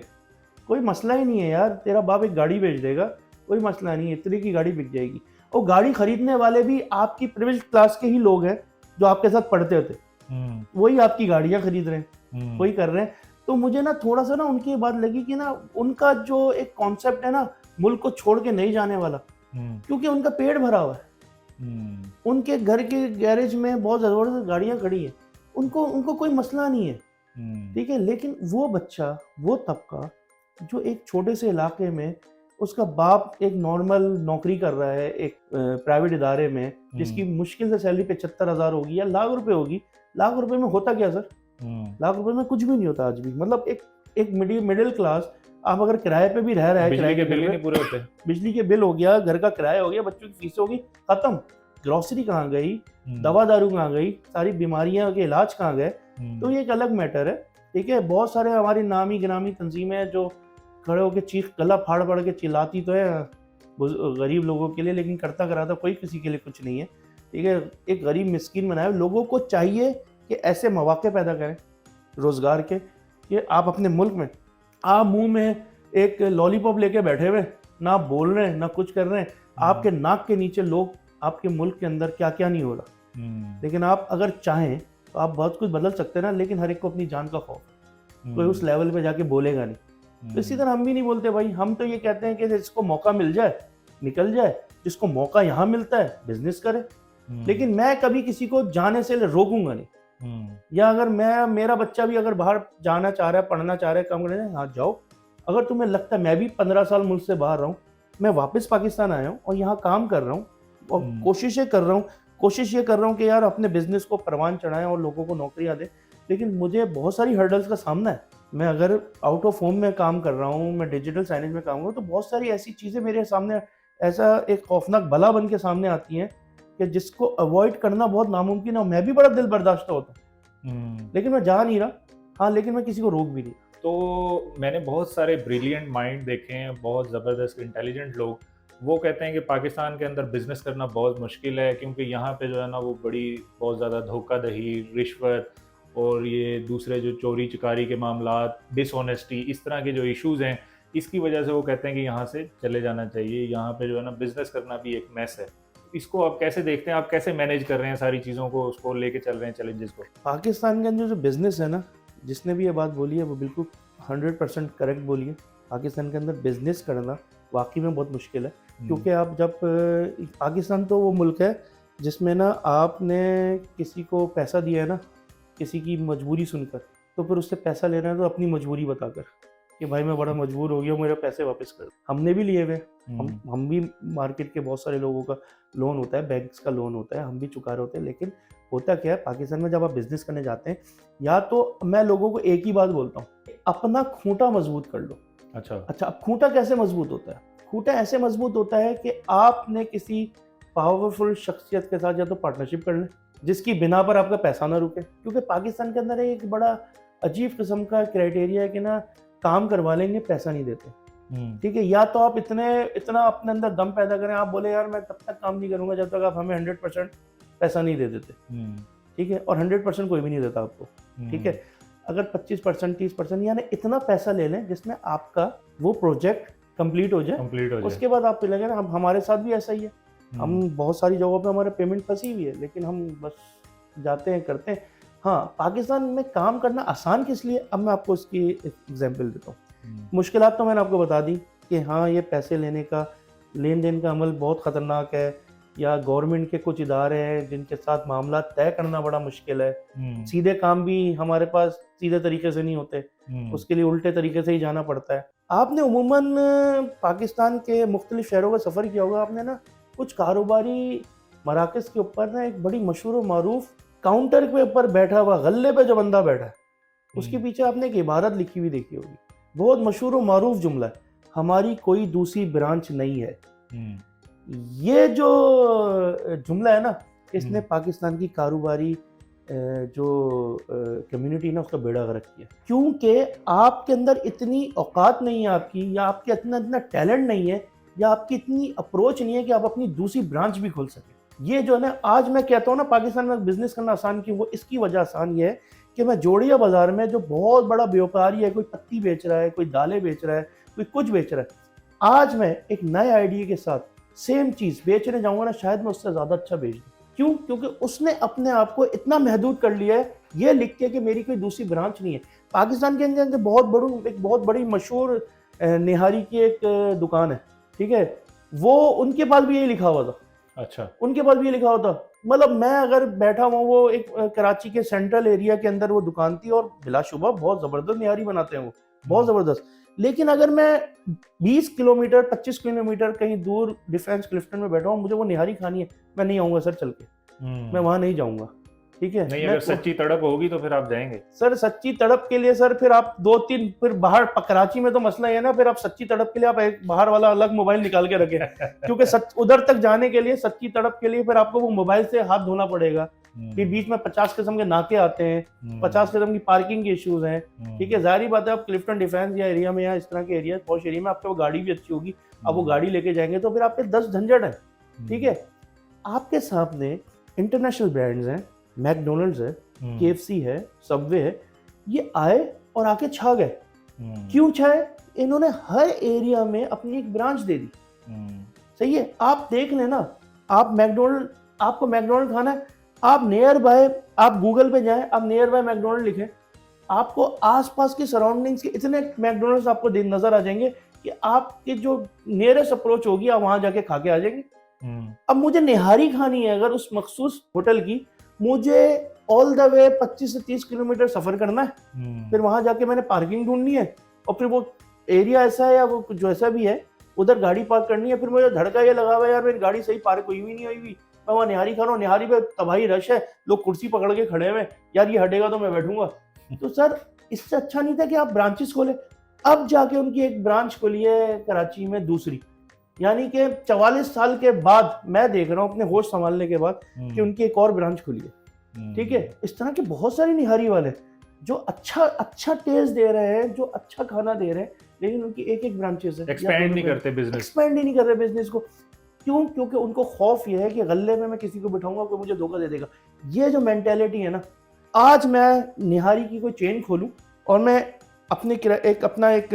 कोई मसला ही नहीं है यार, तेरा बाप एक गाड़ी बेच देगा, कोई मसला नहीं है, इतने की गाड़ी बिक जाएगी। और गाड़ी खरीदने वाले भी आपकी प्रिविलेज क्लास के ही लोग हैं जो आपके साथ पढ़ते थे, वही आपकी गाड़ियाँ खरीद रहे हैं, वही कर रहे हैं। तो मुझे ना थोड़ा सा ना उनकी बात लगी कि ना उनका जो एक कॉन्सेप्ट है ना मुल्क को छोड़ के नहीं जाने वाला, क्योंकि उनका पेट भरा हुआ है, उनके घर के गैरेज में बहुत ज़बरदस्त गाड़ियाँ खड़ी हैं, उनको कोई मसला नहीं है, ठीक है। लेकिन वो बच्चा, वो तबका जो एक छोटे से इलाके में, उसका बाप एक नॉर्मल नौकरी कर रहा है एक प्राइवेट इदारे में, जिसकी मुश्किल से सैलरी 75,000 होगी या लाख रुपए होगी। लाख रुपए में होता क्या सर? लाख रुपए में कुछ भी नहीं होता आज भी। मतलब एक मिडिल क्लास, आप अगर किराए पे भी रह रहा है, बिजली के बिल नहीं पूरे होते, बिजली के बिल हो गया, घर का किराया हो गया, बच्चों की फीस होगी, खत्म। ग्रोसरी कहाँ गई, दवा दारू कहाँ गई, सारी बीमारियां के इलाज कहाँ गए, तो ये एक अलग मैटर है, ठीक है। बहुत सारे हमारी नामी गिरामी तंजीमें हैं जो खड़े होकर चीख गला फाड़ फाड़ के चिल्लाती तो है गरीब लोगों के लिए, लेकिन करता कराता कोई किसी के लिए कुछ नहीं है, ठीक है। एक गरीब मिस्किन बनाए, लोगों को चाहिए कि ऐसे मौके पैदा करें रोज़गार के, कि आप अपने मुल्क में, आप मुंह में एक लॉलीपॉप लेके बैठे हुए, ना बोल रहे हैं ना कुछ कर रहे हैं, आपके नाक के नीचे लोग, आपके मुल्क के अंदर क्या क्या नहीं हो रहा। लेकिन आप अगर चाहें तो आप बहुत कुछ बदल सकते हैं ना, लेकिन हर एक को अपनी जान का खौफ, कोई उस लेवल पे जाके बोलेगा नहीं। तो इसी तरह हम भी नहीं बोलते भाई, हम तो ये कहते हैं कि जिसको मौका मिल जाए निकल जाए, जिसको मौका यहाँ मिलता है बिजनेस करे। लेकिन मैं कभी किसी को जाने से रोकूंगा नहीं, या अगर मेरा बच्चा भी अगर बाहर जाना चाह रहा है, पढ़ना चाह रहा है, काम करना है, हाँ जाओ। अगर तुम्हें लगता है, मैं भी 15 साल मुल्क से बाहर रहा हूँ, मैं वापस पाकिस्तान आया हूँ और यहाँ काम कर रहा हूँ और कोशिश ये कर रहा हूँ कि यार अपने बिजनेस को परवान चढ़ाएं और लोगों को नौकरियाँ दें। लेकिन मुझे बहुत सारी हर्डल्स का सामना है। मैं अगर आउट ऑफ होम में काम कर रहा हूँ, मैं डिजिटल साइनेज में काम कर रहा हूँ, तो बहुत सारी ऐसी चीज़ें मेरे सामने ऐसा एक खौफनाक बला बन के सामने आती हैं कि जिसको अवॉइड करना बहुत नामुमकिन है। मैं भी बड़ा दिल बर्दाश्त होता हूँ, लेकिन मैं जा नहीं रहा। हाँ, लेकिन मैं किसी को रोक भी नहीं। तो मैंने बहुत सारे ब्रिलियंट माइंड देखे हैं, बहुत ज़बरदस्त इंटेलिजेंट लोग, वो कहते हैं कि पाकिस्तान के अंदर बिज़नेस करना बहुत मुश्किल है, क्योंकि यहाँ पे जो है ना वो बहुत ज़्यादा धोखाधड़ी, रिश्वत और ये दूसरे जो चोरी चकारी के मामलात, डिसऑनेस्टी, इस तरह के जो इश्यूज़ हैं, इसकी वजह से वो कहते हैं कि यहाँ से चले जाना चाहिए। यहाँ पे जो है ना बिज़नेस करना भी एक मैस है। इसको आप कैसे देखते हैं? आप कैसे मैनेज कर रहे हैं सारी चीज़ों को, उसको लेके चल रहे हैं चैलेंजेस को? पाकिस्तान के अंदर जो बिज़नेस है ना, जिसने भी ये बात बोली है वो बिल्कुल 100% करेक्ट बोली है। पाकिस्तान के अंदर बिज़नेस करना वाकई में बहुत मुश्किल है, क्योंकि आप जब पाकिस्तान तो वो मुल्क है जिसमें ना आपने किसी को पैसा दिया है ना, किसी की मजबूरी सुनकर, तो फिर उससे पैसा लेना है तो अपनी मजबूरी बताकर, कि भाई मैं बड़ा मजबूर हो गया हूँ, मेरे पैसे वापस कर। हमने भी लिए हुए, हम भी मार्केट के बहुत सारे लोगों का लोन होता है, बैंक्स का लोन होता है, हम भी चुका रहे होते हैं। लेकिन होता क्या है पाकिस्तान में, जब आप बिजनेस करने जाते हैं, या तो मैं लोगों को एक ही बात बोलता हूँ, अपना खूंटा मजबूत कर लो। अच्छा, अब खूंटा कैसे मजबूत होता है? खूंटा ऐसे मजबूत होता है कि आपने किसी पावरफुल शख्सियत के साथ या तो पार्टनरशिप कर लें, जिसकी बिना पर आपका पैसा ना रुके। क्योंकि पाकिस्तान के अंदर एक बड़ा अजीब किस्म का क्राइटेरिया है कि ना, काम करवा लेंगे, पैसा नहीं देते। ठीक है, या तो आप इतना अपने अंदर दम पैदा करें, आप बोले यार मैं तब तक काम नहीं करूंगा जब तक आप हमें 100% पैसा नहीं दे देते। ठीक है, और 100% कोई भी नहीं देता आपको। ठीक है, अगर 25% 30% यानी इतना पैसा ले लें जिसमें आपका वो प्रोजेक्ट कंप्लीट हो जाए, उसके बाद आप लगे ना। हमारे साथ भी ऐसा ही है, हम बहुत सारी जगहों पे हमारे पेमेंट फंसी हुई है, लेकिन हम बस जाते हैं, करते हैं। हाँ, पाकिस्तान में काम करना आसान किस लिए, अब मैं आपको इसकी एग्जांपल देता हूँ। मुश्किलात तो मैंने आपको बता दी कि हाँ, ये पैसे लेने का, लेन देन का अमल बहुत ख़तरनाक है, या गवर्नमेंट के कुछ इदारे हैं जिनके साथ मामला तय करना बड़ा मुश्किल है। सीधे काम भी हमारे पास सीधे तरीके से नहीं होते, उसके लिए उल्टे तरीके से ही जाना पड़ता है। आपने उमूमन पाकिस्तान के मुख्तलिफ शहरों का सफ़र किया होगा, आपने ना कुछ कारोबारी मराकज़ के ऊपर ना एक बड़ी मशहूर व मारूफ काउंटर के ऊपर बैठा हुआ, गल्ले पे जो बंदा बैठा है, उसके पीछे आपने एक इबारत लिखी हुई देखी होगी, बहुत मशहूर व मारूफ जुमला है, हमारी कोई दूसरी ब्रांच नहीं है। ये जो जुमला है ना, इसने पाकिस्तान की कारोबारी जो कम्युनिटी ना, उसका बेड़ा गर्क किया। क्योंकि आपके अंदर इतनी औकात नहीं है आपकी, या आपके इतना टैलेंट नहीं है, या आपकी इतनी अप्रोच नहीं है कि आप अपनी दूसरी ब्रांच भी खोल सकें। ये जो है ना, आज मैं कहता हूँ ना पाकिस्तान में बिजनेस करना आसान क्यों, वो इसकी वजह आसान ये है कि मैं जोड़िया बाजार में जो बहुत बड़ा व्यापारी है, कोई पत्ती बेच रहा है, कोई दालें बेच रहा है, कोई कुछ बेच रहा है, आज मैं एक नए आइडिया के साथ सेम चीज़ बेचने जाऊँगा ना, शायद मैं उससे ज़्यादा अच्छा बेच दूँ। क्यों? क्योंकि उसने अपने आप को इतना महदूद कर लिया है, ये लिख के कि मेरी कोई दूसरी ब्रांच नहीं है। पाकिस्तान के अंदर एक बहुत बड़ी मशहूर निहारी की एक दुकान है, ठीक है, वो उनके पास भी यही लिखा हुआ था। अच्छा, उनके पास भी ये लिखा हुआ था। मतलब मैं अगर बैठा हुआ, वो एक कराची के सेंट्रल एरिया के अंदर वो दुकान थी, और बिलाशुबा बहुत ज़बरदस्त निहारी बनाते हैं वो, बहुत ज़बरदस्त। लेकिन अगर मैं 20 किलोमीटर 25 किलोमीटर कहीं दूर डिफेंस क्लिफ्टन में बैठा हूँ, मुझे वो निहारी खानी है, मैं नहीं आऊँगा सर चल के, मैं वहाँ नहीं जाऊँगा। ठीक है, नहीं, अगर सच्ची तड़प होगी तो फिर आप जाएंगे सर। सच्ची तड़प के लिए सर फिर आप 2-3 फिर बाहर, कराची में तो मसला है ना, फिर आप सच्ची तड़प के लिए आप एक बाहर वाला अलग मोबाइल निकाल के रखें क्योंकि उधर तक जाने के लिए, सच्ची तड़प के लिए फिर आपको वो मोबाइल से हाथ धोना पड़ेगा। फिर बीच में 50 किस्म के नाके आते हैं, 50 किस्म की पार्किंग के इश्यूज हैं। ठीक है, जाहिर बात है, आप क्लिफ्टन डिफेंस या एरिया में, या इस तरह के एरिया, पॉश एरिया में, आपको गाड़ी भी अच्छी होगी, आप वो गाड़ी लेके जाएंगे तो फिर आपके 10 झंझट है। ठीक है, आपके सामने इंटरनेशनल ब्रांड्स हैं, मैकडोनल्ड्स है, KFC है, सबवे है, ये आए और आके छा गए। क्यों छाए? इन्होंने हर एरिया में अपनी एक ब्रांच दे दी। सही है, आप देख लेना, आपको मैकडोनल्ड खाना है, आप नियर बाय, आप गूगल पे जाएं, आप नियर बाय मैकडोनल्ड लिखें, आपको आसपास के सराउंडिंग्स के इतने मैकडोनल्ड्स आपको नजर आ जाएंगे कि आपकी जो नियरेस्ट अप्रोच होगी, आप वहां जाके खा के आ जाएंगे। अब मुझे निहारी खानी है अगर उस मखसूस होटल की, मुझे ऑल द वे 25 से 30 किलोमीटर सफर करना है, फिर वहां जाके मैंने पार्किंग ढूंढनी है, और फिर वो एरिया ऐसा है या वो जो ऐसा भी है उधर गाड़ी पार्क करनी है, फिर मुझे धड़का ये लगा हुआ है यार मेरी गाड़ी सही पार्क हुई भी नहीं हुई, मैं वहाँ निहारी खा रहा हूँ, निहारी पे तबाही रश है, लोग कुर्सी पकड़ के खड़े हुए, यार ये हटेगा तो मैं बैठूंगा। तो सर, इससे अच्छा नहीं था कि आप ब्रांचेस खोले? अब जाके उनकी एक ब्रांच खोली है कराची में, दूसरी, यानी कि 44 साल के बाद मैं देख रहा हूँ अपने होश संभालने के बाद कि उनकी एक और ब्रांच खुली है। ठीक है, इस तरह के बहुत सारे निहारी वाले जो अच्छा टेस्ट दे रहे हैं, जो अच्छा खाना दे रहे हैं, लेकिन उनकी एक ब्रांचेस है, एक्सपेंड नहीं करते बिजनेस, एक्सपेंड ही नहीं कर रहे बिजनेस को। क्यों? क्योंकि उनको खौफ ये है कि गल्ले में मैं किसी को बिठाऊंगा कोई मुझे धोखा दे देगा। ये जो मेंटेलिटी है ना, आज मैं निहारी की कोई चेन खोलूं और मैं अपना एक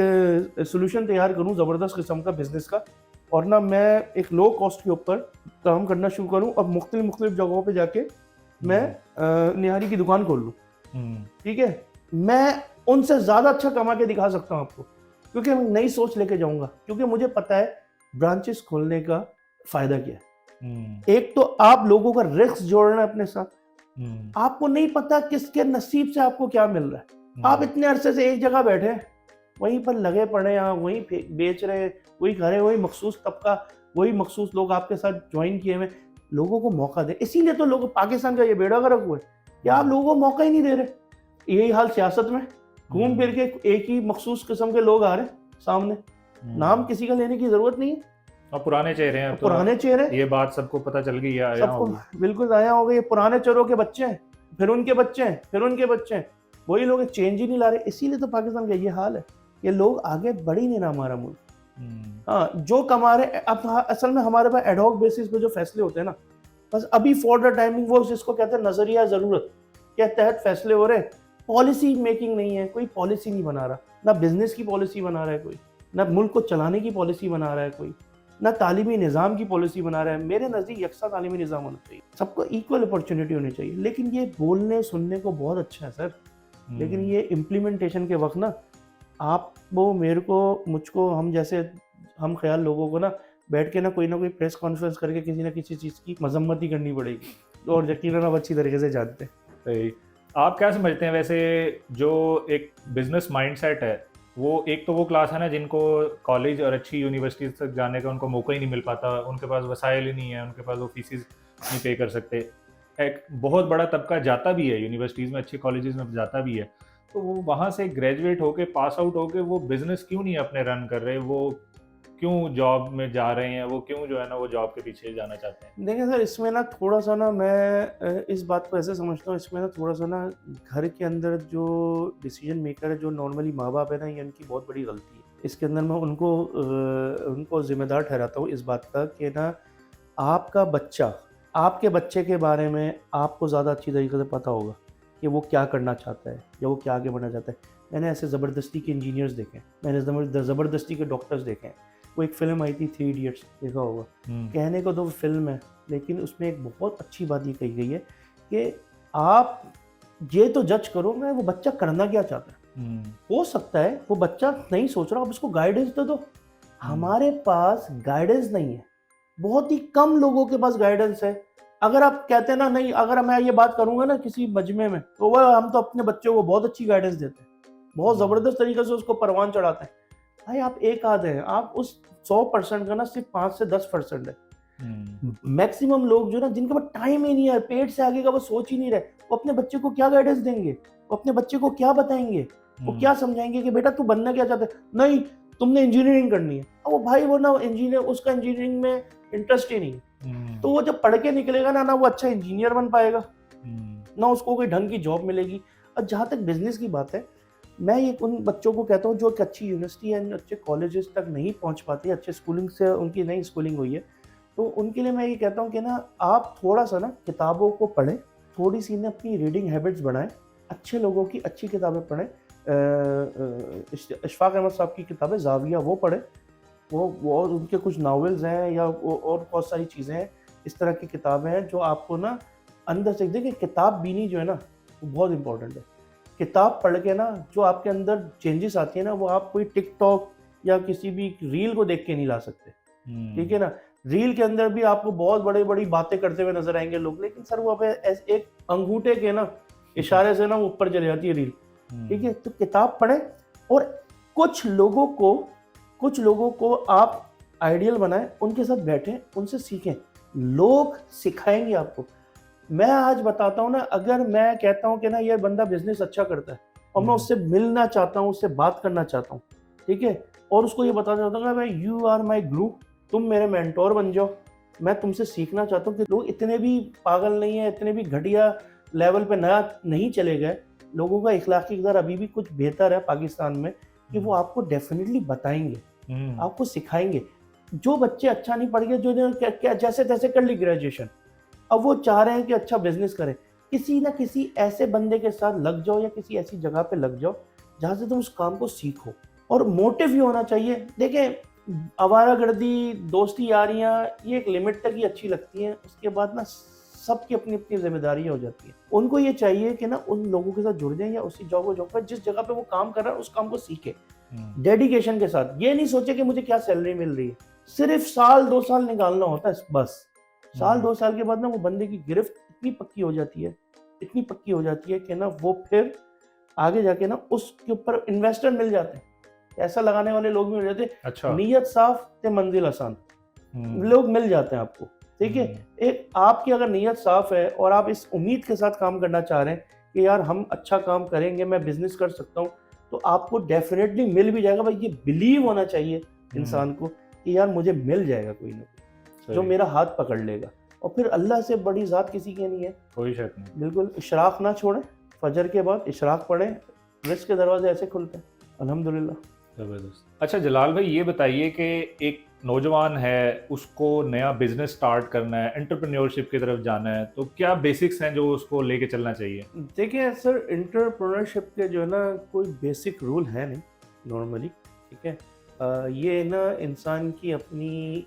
सोल्यूशन तैयार करूं जबरदस्त किस्म का बिजनेस का, और ना मैं एक लो कॉस्ट के ऊपर काम करना शुरू करूं और मुख्तलिफ जगहों पे जाके मैं निहारी की दुकान खोल लूं। ठीक है, मैं उनसे ज्यादा अच्छा कमा के दिखा सकता हूं आपको, क्योंकि मैं नई सोच लेके जाऊंगा, क्योंकि मुझे पता है ब्रांचेस खोलने का फायदा क्या है। एक तो आप लोगों का रिस्क जोड़ना अपने साथ, आपको नहीं पता किसके नसीब से आपको क्या मिल रहा है। आप इतने अरसे से एक जगह बैठे हैं, वहीं पर लगे पड़े हैं, वहीं बेच रहे हैं, वही घर है, वही मखसूस तबका, वही मखसूस लोग आपके साथ ज्वाइन किए हुए। लोगों को मौका दे। इसीलिए तो लोग पाकिस्तान का ये बेड़ा गर्क हुआ है कि आप लोगों को मौका ही नहीं दे रहे। यही हाल सियासत में, घूम फिर के एक ही मखसूस किस्म के लोग आ रहे हैं सामने, नाम किसी का लेने की जरूरत नहीं है, और पुराने चेहरे हैं, तो पुराने चेहरे, ये बात सबको पता चल गई है, सबको बिल्कुल आया होगा। ये पुराने चेहरों के बच्चे हैं, फिर उनके बच्चे हैं, फिर उनके बच्चे हैं, वही लोग चेंज ही नहीं ला रहे। इसीलिए तो पाकिस्तान का ये हाल है, ये लोग आगे बढ़ ही नहीं रहा हमारा मुल्क। हाँ, जो कमा रहे अब असल में हमारे पास एडहॉक बेसिस पे जो फैसले होते हैं ना, बस अभी फॉर द टाइमिंग वो जिसको कहते हैं नजरिया जरूरत के तहत फैसले हो रहे हैं। पॉलिसी मेकिंग नहीं है, कोई पॉलिसी नहीं बना रहा, ना बिजनेस की पॉलिसी बना रहा है कोई, ना मुल्क को चलाने की पॉलिसी बना रहा है कोई, ना तालीमी निज़ाम की पॉलिसी बना रहा है। मेरे नज़दीक यकसा तालीमी निज़ाम होना चाहिए, सबको इक्वल अपॉर्चुनिटी होनी चाहिए। लेकिन ये बोलने सुनने को बहुत अच्छा है सर, लेकिन ये इम्प्लीमेंटेशन के वक्त ना आप वो मेरे को, मुझको, हम जैसे हम ख्याल लोगों को ना बैठ के ना कोई प्रेस कॉन्फ्रेंस करके किसी ना किसी चीज़ की मजम्मत ही करनी पड़ेगी, और यकीनन आप अच्छी तरीके से जानते हैं। सही। आप क्या समझते हैं वैसे, जो एक बिजनेस माइंडसेट है, वो एक तो वो क्लास है ना जिनको कॉलेज और अच्छी यूनिवर्सिटीज तक जाने का उनको मौका ही नहीं मिल पाता, उनके पास वसाइल ही नहीं है, उनके पास वो फीसिस नहीं पे कर सकते। एक बहुत बड़ा तबका जाता भी है यूनिवर्सिटीज़ में, अच्छे कॉलेजेस में जाता भी है, तो वो वहाँ से ग्रेजुएट होके पास आउट होके वो बिजनेस क्यों नहीं अपने रन कर रहे, वो क्यों जॉब में जा रहे हैं, वो क्यों जो है ना वो जॉब के पीछे जाना चाहते हैं? देखिए सर, इसमें ना थोड़ा सा ना मैं इस बात को ऐसे समझता हूँ, इसमें ना थोड़ा सा ना घर के अंदर जो डिसीजन मेकर है, जो नॉर्मली माँ बाप है ना, ये उनकी बहुत बड़ी गलती है। इसके अंदर मैं उनको जिम्मेदार ठहराता हूँ इस बात का कि ना आपका बच्चा, आपके बच्चे के बारे में आपको ज़्यादा अच्छी तरीके से पता होगा कि वो क्या करना चाहता है या वो क्या आगे बढ़ना चाहता है। मैंने ऐसे ज़बरदस्ती के इंजीनियर्स देखे हैं, मैंने ज़बरदस्ती के डॉक्टर्स देखे हैं। वो एक फ़िल्म आई थी 3 इडियट्स, देखा होगा। कहने को तो फिल्म है, लेकिन उसमें एक बहुत अच्छी बात ये कही गई है कि आप ये तो जज करो मैं वो बच्चा करना क्या चाहता है। हो सकता है वो बच्चा नहीं सोच रहा, आप उसको गाइडेंस दे दो। हमारे पास गाइडेंस नहीं है, बहुत ही कम लोगों के पास गाइडेंस है। अगर आप कहते हैं ना, नहीं, अगर मैं ये बात करूंगा ना किसी मजमे में, तो वह हम तो अपने बच्चे को बहुत अच्छी गाइडेंस देते हैं, बहुत ज़बरदस्त तरीके से उसको परवान चढ़ाते हैं। भाई आप एक आधे हैं, आप उस 100% का ना सिर्फ 5 से 10% है। मैक्सिमम लोग जो ना, जिनके पास टाइम ही नहीं है, पेट से आगे का वो सोच ही नहीं रहे, वो अपने बच्चे को क्या गाइडेंस देंगे, वो अपने बच्चे को क्या बताएंगे, वो क्या समझाएंगे कि बेटा तू बनना क्या चाहता है, नहीं तुमने इंजीनियरिंग करनी है। अब वो भाई वो ना इंजीनियर, उसका इंजीनियरिंग में इंटरेस्ट ही नहीं है, तो वो जब पढ़ के निकलेगा ना वो अच्छा इंजीनियर बन पाएगा, ना उसको कोई ढंग की जॉब मिलेगी। और जहाँ तक बिजनेस की बात है, मैं ये उन बच्चों को कहता हूँ जो एक अच्छी यूनिवर्सिटी या अच्छे कॉलेजेस तक नहीं पहुँच पाते, अच्छे स्कूलिंग से उनकी नहीं स्कूलिंग हुई है, तो उनके लिए मैं ये कहता हूँ कि ना आप थोड़ा सा ना किताबों को पढ़ें, थोड़ी सी ना अपनी रीडिंग हैबिट्स बढ़ाएं, अच्छे लोगों की अच्छी किताबें पढ़ें। इशफाक अहमद साहब की किताबें ज़ाविया वो पढ़ें, वो और उनके कुछ नावल्स हैं या और बहुत सारी चीज़ें हैं, इस तरह की किताबें हैं जो आपको ना अंदर से देखिए। किताब बीनी जो है ना वो बहुत इंपॉर्टेंट है। किताब पढ़ के ना जो आपके अंदर चेंजेस आती है ना, वो आप कोई टिकटॉक या किसी भी रील को देख के नहीं ला सकते, ठीक है ना। रील के अंदर भी आपको बहुत बड़ी बड़ी बातें करते हुए नजर आएंगे लोग, लेकिन सर वो एक अंगूठे के ना इशारे से ना ऊपर चले जाती है रील, ठीक है। तो किताब पढ़ें, और कुछ लोगों को आप आइडियल बनाएं, उनके साथ बैठें, उनसे सीखें, लोग सिखाएंगे आपको। मैं आज बताता हूँ ना, अगर मैं कहता हूँ कि ना ये बंदा बिजनेस अच्छा करता है और मैं उससे मिलना चाहता हूँ, उससे बात करना चाहता हूँ, ठीक है, और उसको ये बताना चाहता हूँ कि यू आर माई गुरु, तुम मेरे मेंटोर बन जाओ, मैं तुमसे सीखना चाहता हूँ। कि लोग इतने भी पागल नहीं है, इतने भी घटिया लेवल पे नहीं चले गए। लोगों का इखलाकी इक़दार अभी भी कुछ बेहतर है पाकिस्तान में, कि वो आपको डेफिनेटली बताएंगे, आपको सिखाएंगे। जो बच्चे अच्छा नहीं पढ़ गए, जो जैसे तैसे कर ली ग्रेजुएशन, अब वो चाह रहे हैं कि अच्छा बिजनेस करें, किसी ना किसी ऐसे बंदे के साथ लग जाओ या किसी ऐसी जगह पे लग जाओ जहाँ से तुम उस काम को सीखो, और मोटिव भी होना चाहिए। देखें, आवारागर्दी, दोस्ती यारियाँ ये एक लिमिट तक ही अच्छी लगती हैं, उसके बाद ना सबकी अपनी अपनी जिम्मेदारी हो जाती है। उनको ये चाहिए कि ना उन लोगों के साथ जुड़ जाएं या उसी जॉब पर जिस जगह पे वो काम कर रहा है उस काम को सीखे डेडिकेशन के साथ। ये नहीं सोचे कि मुझे क्या सैलरी मिल रही है, सिर्फ साल 2 साल निकालना होता है बस। साल 2 साल के बाद ना वो बंदे की गिरफ्त इतनी पक्की हो जाती है कि ना वो फिर आगे जाके ना उसके ऊपर इन्वेस्टर मिल जाते हैं, ऐसा लगाने वाले लोग भी मिल जाते। अच्छा। नीयत साफ ते मंजिल आसान, लोग मिल जाते हैं आपको, ठीक है। एक आपकी अगर नीयत साफ है और आप इस उम्मीद के साथ काम करना चाह रहे हैं कि यार हम अच्छा काम करेंगे, मैं बिजनेस कर सकता हूँ, तो आपको डेफिनेटली मिल भी जाएगा। भाई ये बिलीव होना चाहिए इंसान को कि यार मुझे मिल जाएगा कोई ना कोई जो मेरा हाथ पकड़ लेगा। और फिर अल्लाह से बड़ी ज़ात किसी की नहीं है, कोई शक नहीं। बिल्कुल। इशराक ना छोड़ें, फजर के बाद इशराक पढ़ें, रिस्क के दरवाजे ऐसे खुलते हैं, अल्हम्दुलिल्लाह। जबरदस्त। अच्छा जलाल भाई, ये बताइए कि एक नौजवान है, उसको नया बिजनेस स्टार्ट करना है, एंटरप्रेन्योरशिप की तरफ जाना है, तो क्या बेसिक्स हैं जो उसको लेके चलना चाहिए? देखिए सर, एंटरप्रेन्योरशिप के जो है ना कोई बेसिक रूल है नहीं नॉर्मली, ठीक है। ये ना इंसान की अपनी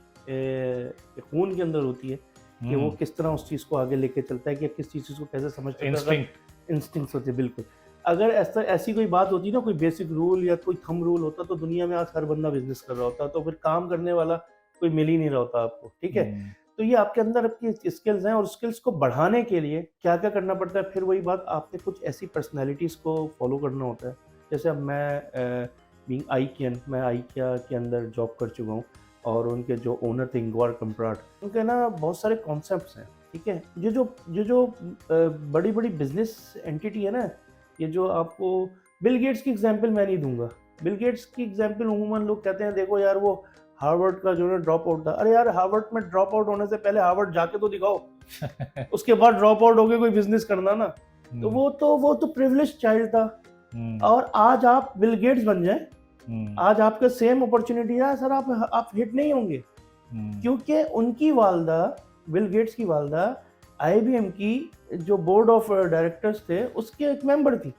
खून के अंदर होती है कि वो किस तरह उस चीज़ को आगे लेके चलता है, कि किस चीज़ को कैसे समझता है। इंस्टिंक्ट होते हैं, बिल्कुल। अगर ऐसी कोई बात होती ना, कोई बेसिक रूल या कोई थंब रूल होता, तो दुनिया में आज हर बंदा बिजनेस कर रहा होता, तो फिर काम करने वाला कोई मिल ही नहीं रहा होता आपको, ठीक है। तो ये आपके अंदर आपकी स्किल्स हैं, और स्किल्स को बढ़ाने के लिए क्या क्या करना पड़ता है, फिर वही बात, आपने कुछ ऐसी पर्सनैलिटीज़ को फॉलो करना होता है। जैसे अब मैं बीइंग आइकियन, मैं आइकिया के अंदर जॉब कर चुका हूँ, और उनके जो ओनर थे इंगवार कम्प्राट, उनके ना बहुत सारे कॉन्सेप्ट्स हैं, ठीक है। जो बड़ी बड़ी बिजनेस एंटिटी है ना, ये जो आपको बिल गेट्स की एग्जांपल मैं नहीं दूंगा। बिल गेट्स की एग्जांपल उमूमन लोग कहते हैं देखो यार वो हार्वर्ड का जो है ड्रॉप आउट था। अरे यार, हार्वर्ड में ड्रॉप आउट होने से पहले हार्वर्ड जाके तो दिखाओ, उसके बाद ड्रॉप आउट होके कोई बिजनेस करना ना। तो वो तो प्रिविलेज चाइल्ड था। और आज आप बिल गेट्स बन जाए, आज आपके सेम अपॉर्चुनिटी है सर, आप हिट नहीं होंगे, क्योंकि उनकी वालदा, बिल गेट्स की वालदा आईबीएम की जो बोर्ड ऑफ डायरेक्टर्स थे उसके एक मेंबर थी।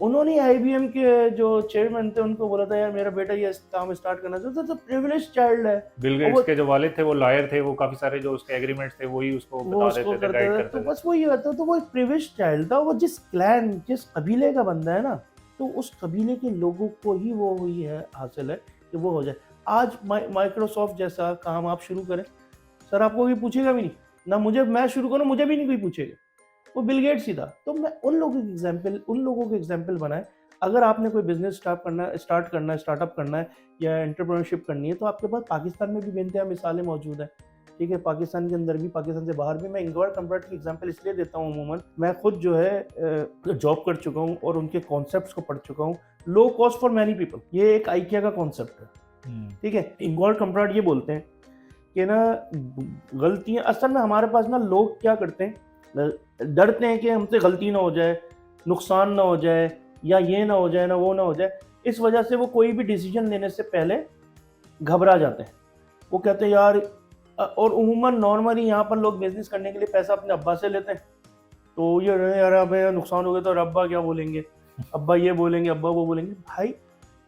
उन्होंने आईबीएम के जो चेयरमैन थे उनको बोला था यार मेरा बेटा ये काम स्टार्ट करना चाहता है, तो प्रिविलेज चाइल्ड है। बिल गेट्स के जो वालिद थे वो लॉयर थे, वो काफी सारे जो उसके एग्रीमेंट्स थे वही उसको बता देते थे, गाइड करते थे। तो बस वही होता, तो वो एक प्रिविलेज चाइल्ड था। वो जिस क्लैन, जिस कबीले का बंदा है ना, तो उस कबीले के लोगों को ही वो हुई है हासिल है कि वो हो जाए। आज माइक्रोसॉफ्ट जैसा काम आप शुरू करें, सर आपको कोई पूछेगा भी नहीं ना, मैं शुरू करूँ मुझे भी नहीं कोई पूछेगा, वो बिल गेट्स ही था। तो मैं उन लोगों के एग्जाम्पल बनाए। अगर आपने कोई बिजनेस स्टार्टअप करना है या एंटरप्रेन्योरशिप करनी है, तो आपके पास पाकिस्तान में भी बेनतहा मिसालें मौजूद हैं, ठीक है। पाकिस्तान के अंदर भी, पाकिस्तान से बाहर भी। मैं इंगवार कम्प्राट की एग्जांपल इसलिए देता हूँ, अमूमन मैं खुद जो है जॉब कर चुका हूँ और उनके कॉन्सेप्ट्स को पढ़ चुका हूँ। Low cost for many people, ये एक आइकिया का कॉन्सेप्ट है, ठीक है। इंगवार कम्प्राट ये बोलते हैं कि ना गलतियाँ असल में हमारे पास ना, लोग क्या करते हैं, डरते हैं कि हमसे गलती ना हो जाए, नुकसान ना हो जाए, या ये ना हो जाए ना वो ना हो जाए। इस वजह से वो कोई भी डिसीजन लेने से पहले घबरा जाते हैं। वो कहते हैं यार, और उमूमन नॉर्मली यहाँ पर लोग बिजनेस करने के लिए पैसा अपने अब्बा से लेते हैं, तो ये यार अब नुकसान हो गया तो अब्बा क्या बोलेंगे, अब्बा ये बोलेंगे, अब्बा वो बोलेंगे। भाई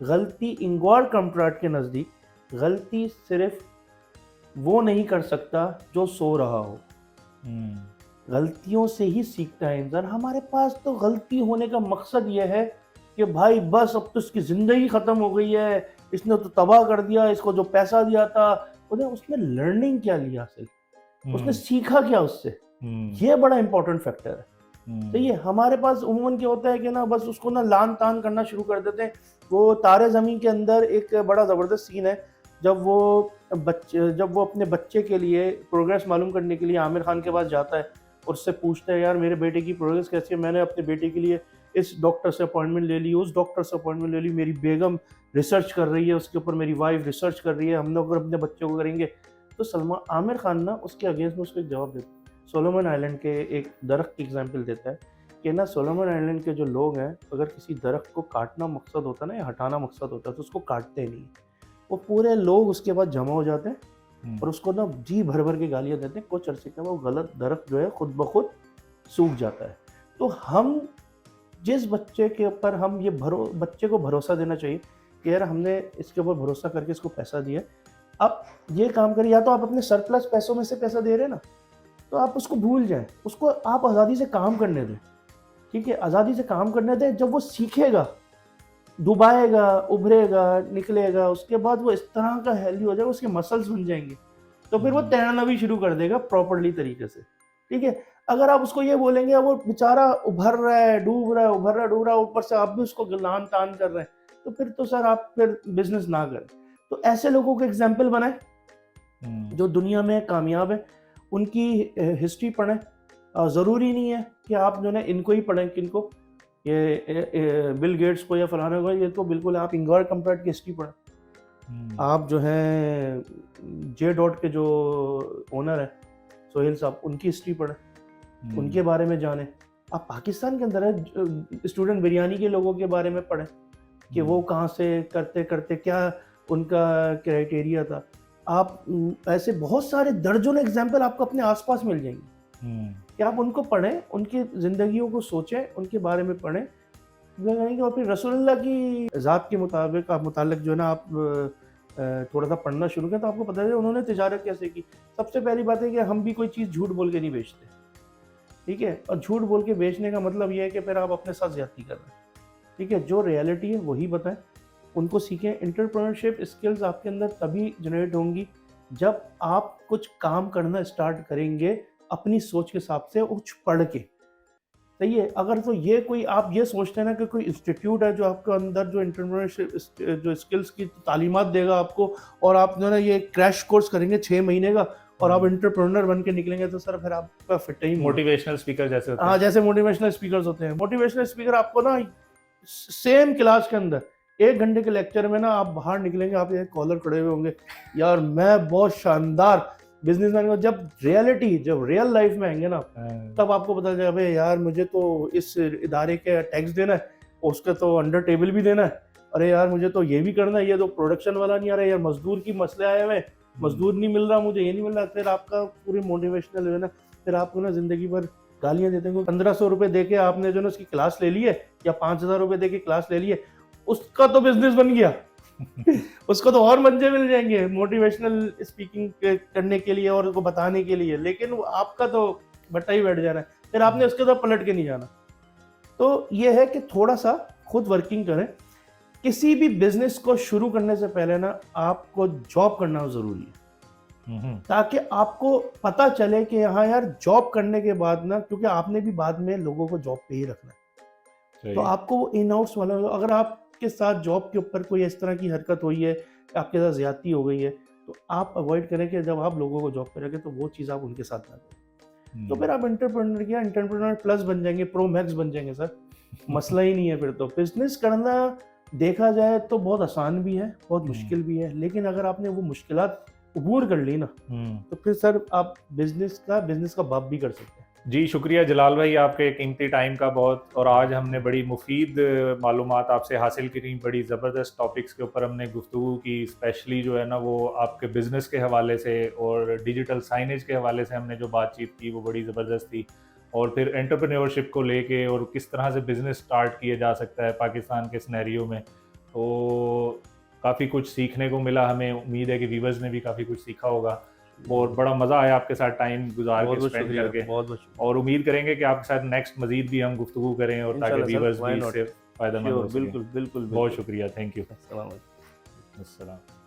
गलती इंगवार कम्प्राट के नज़दीक गलती सिर्फ वो नहीं कर सकता जो सो रहा हो, गलतियों से ही सीखता है इंसान। हमारे पास तो गलती होने का मकसद ये है कि भाई बस अब तो इसकी ज़िंदगी ख़त्म हो गई है, इसने तो तबाह कर दिया, इसको जो पैसा दिया था उसने लर्निंग क्या लिया हासिल, उसने सीखा क्या उससे, ये बड़ा इंपॉर्टेंट फैक्टर है। तो ये हमारे पास उम्मन क्या होता है कि ना, बस उसको ना लान तान करना शुरू कर देते हैं। वो तारे ज़मीन के अंदर एक बड़ा ज़बरदस्त सीन है, जब वो अपने बच्चे के लिए प्रोग्रेस मालूम करने के लिए आमिर खान के पास जाता है और उससे पूछता है यार मेरे बेटे की प्रोग्रेस कैसी है, मैंने अपने बेटे के लिए इस डॉक्टर से अपॉइंटमेंट ले ली, उस डॉक्टर से अपॉइंटमेंट ले ली, मेरी बेगम रिसर्च कर रही है उसके ऊपर, मेरी वाइफ रिसर्च कर रही है, हम लोग अपने बच्चों को करेंगे। तो आमिर खान ना उसके अगेंस्ट में उसको एक जवाब देता है। सोलोमन आइलैंड के एक दरख्त की एग्जाम्पल देता है कि ना, सोलोमन आइलैंड के जो लोग हैं, अगर किसी दरख्त को काटना मकसद होता है ना, या हटाना मकसद होता है, तो उसको काटते नहीं, वो पूरे लोग उसके बाद जमा हो जाते हैं और उसको ना जी भर भर के गालियाँ देते हैं। कुछ अरसे के वो गलत दरख्त जो है खुद ब खुद सूख जाता है। तो हम जिस बच्चे के ऊपर हम ये बच्चे को भरोसा देना चाहिए कि यार हमने इसके ऊपर भरोसा करके इसको पैसा दिया, अब ये काम करिए, या तो आप अपने सरप्लस पैसों में से पैसा दे रहे हैं ना, तो आप उसको भूल जाएं, उसको आप आज़ादी से काम करने दें, ठीक है। आज़ादी से काम करने दें, जब वो सीखेगा, डुबाएगा, उभरेगा, निकलेगा, उसके बाद वो इस तरह का हेल्दी हो जाएगा, उसके मसल्स बन जाएंगे, तो फिर वो तैरना भी शुरू कर देगा प्रॉपर्ली तरीके से, ठीक है। अगर आप उसको ये बोलेंगे वो बेचारा उभर रहा है, डूब रहा है, ऊपर से आप भी उसको लान तान कर रहे हैं, तो फिर तो सर आप फिर बिजनेस ना करें। तो ऐसे लोगों को एग्जाम्पल बनाए जो दुनिया में कामयाब है, उनकी हिस्ट्री पढ़ें। ज़रूरी नहीं है कि आप जो है इनको ही पढ़ें, किनको, ये बिल गेट्स को या फलाने को, ये तो बिल्कुल आप इंगॉर कंपैट की हिस्ट्री पढ़ें। आप जो है जे डॉट के जो ओनर है सोहेल साहब, उनकी हिस्ट्री पढ़ें, उनके बारे में जानें। आप पाकिस्तान के अंदर है स्टूडेंट बिरयानी के लोगों के बारे में पढ़ें कि वो कहाँ से करते करते क्या उनका क्राइटेरिया था। आप ऐसे बहुत सारे दर्जनों एग्जाम्पल आपको अपने आसपास मिल जाएंगे कि आप उनको पढ़ें, उनकी ज़िंदगियों को सोचें, उनके बारे में पढ़ें। और फिर रसूलुल्लाह की ज़ात के मुताबिक आप मुतालिक जो है ना आप थोड़ा सा पढ़ना शुरू करें तो आपको पता है उन्होंने तिजारत कैसे की। सबसे पहली बात है कि हम भी कोई चीज़ झूठ बोल के नहीं बेचते, ठीक है। और झूठ बोल के बेचने का मतलब ये है कि फिर आप अपने साथ ज़्यादती कर रहे हैं, ठीक है। जो रियलिटी है वही बताएं, उनको सीखें। एंटरप्रेन्योरशिप स्किल्स आपके अंदर तभी जनरेट होंगी जब आप कुछ काम करना स्टार्ट करेंगे अपनी सोच के हिसाब से, कुछ पढ़ के, सही है। अगर तो ये कोई आप ये सोचते हैं ना कि कोई इंस्टीट्यूट है जो आपके अंदर जो एंटरप्रेन्योरशिप जो स्किल्स की तालीमात देगा आपको, और आप जो है ना ये क्रैश कोर्स करेंगे 6 महीने का और आप एंटरप्रेन्योर बन के निकलेंगे, तो सर फिर आपका फिट ही मोटिवेशनल स्पीकर जैसे होते हैं। हाँ, जैसे मोटिवेशनल स्पीकर्स होते हैं। मोटिवेशनल स्पीकर आपको ना सेम क्लास के अंदर 1 घंटे के लेक्चर में ना आप बाहर निकलेंगे, आप ये कॉलर खड़े हुए होंगे, यार मैं बहुत शानदार बिजनेसमैन हूं। जब रियल लाइफ में आएंगे ना तब आपको पता चलेगा भाई यार मुझे तो इस इदारे के टैक्स देना है, उसका तो अंडर टेबल भी देना है, अरे यार मुझे तो ये भी करना है, ये तो प्रोडक्शन वाला नहीं आ रहा है, यार मजदूर की मसले आए हुए, मजदूर नहीं मिल रहा, मुझे ये नहीं मिल रहा। फिर आपका पूरी मोटिवेशनल है ना, फिर आपको ना जिंदगी भर गालियां देते हैं। 1500 रुपए दे के आपने जो ना उसकी क्लास ले ली है या 5000 रुपए दे के क्लास ले ली है, उसका तो बिजनेस बन गया उसको तो और मंजे मिल जाएंगे मोटिवेशनल स्पीकिंग करने के लिए और उसको बताने के लिए, लेकिन आपका तो बट्टा ही बैठ जाना है, फिर आपने उसके साथ पलट के नहीं जाना। तो ये है कि थोड़ा सा खुद वर्किंग करें। किसी भी बिजनेस को शुरू करने से पहले ना आपको जॉब करना जरूरी है, ताकि आपको पता चले कि हाँ यार जॉब करने के बाद ना, क्योंकि आपने भी बाद में लोगों को जॉब पे ही रखना है, तो आपको वो इन आउट्स वाला, अगर आपके साथ जॉब के ऊपर कोई इस तरह की हरकत हुई है, आपके साथ ज्यादती हो गई है, तो आप अवॉइड करें कि जब आप लोगों को जॉब पे रखें तो वो चीज़ आप उनके साथ ना करें। तो फिर आप एंटरप्रेन्योर प्लस बन जाएंगे, प्रो मैक्स बन जाएंगे सर, मसला ही नहीं है। फिर तो बिजनेस करना देखा जाए तो बहुत आसान भी है, बहुत मुश्किल भी है, लेकिन अगर आपने वो मुश्किलात अबूर कर ली ना तो फिर सर आप बिजनेस का बाप भी कर सकते हैं। जी शुक्रिया जलाल भाई आपके कीमती टाइम का बहुत। और आज हमने बड़ी मुफीद मालूमात आपसे हासिल करी, बड़ी ज़बरदस्त टॉपिक्स के ऊपर हमने गुफ्तगू की, स्पेशली जो है ना वो आपके बिज़नेस के हवाले से और डिजिटल साइनेज के हवाले से हमने जो बातचीत की वो बड़ी ज़बरदस्त थी। और फिर एंटरप्रेन्योरशिप को लेके और किस तरह से बिज़नेस स्टार्ट किया जा सकता है पाकिस्तान के सिनेरियो में, तो काफ़ी कुछ सीखने को मिला हमें। उम्मीद है कि व्यूअर्स ने भी काफ़ी कुछ सीखा होगा और बड़ा मज़ा आया आपके साथ टाइम गुजार के, स्पेंड करके। और उम्मीद करेंगे कि आपके साथ नेक्स्ट मजीद भी हम गुफ्तगू करें और ताकि व्यूअर्स भी इससे फ़ायदा मंद हो सकें। बिल्कुल। बहुत शुक्रिया, थैंक यू। अस्सलाम वालेकुम। अस्सलाम।